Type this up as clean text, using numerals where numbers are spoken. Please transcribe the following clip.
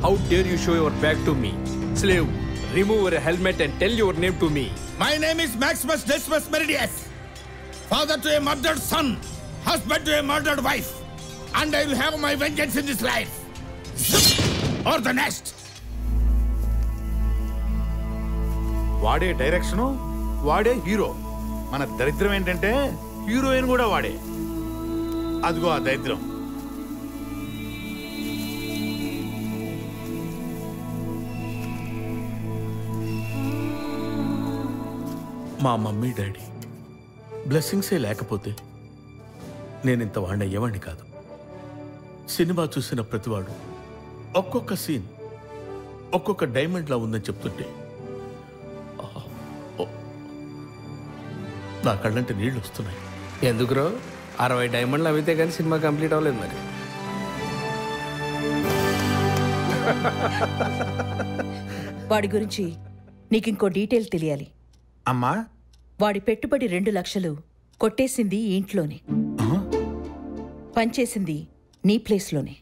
How dare you show your back to me? Slave, remove your helmet and tell your name to me. My name is Maximus Decimus Meridius, father to a murdered son, husband to a murdered wife, and I will have my vengeance in this life or the next. వాడే direction, వాడే hero. మన దరిద్రం ఏంటంటే heroine కూడా వాడే. అదిగో ఆ దరిద్రం. మా మమ్మీ డాడీ బ్లెస్సింగ్సే లేకపోతే నేను ఇంత వాడిని అయ్యేవాడిని కాదు. సినిమా చూసిన ప్రతివాడు ఒక్కొక్క సీన్ ఒక్కొక్క డైమండ్లా ఉందని చెప్తుంటే నా కళ్ళంటే నీళ్ళు వస్తున్నాయి. ఎందుకురో 60 డైమండ్లు అవితే కానీ సినిమా కంప్లీట్ అవ్వలేదు మరి. వాడి గురించి నీకింకో డీటెయిల్ తెలియాలి. అమ్మా, వాడి పెట్టుబడి 2 లక్షలు కొట్టేసింది ఈ ఇంట్లోనే, పనిచేసింది నీ ప్లేస్లోనే.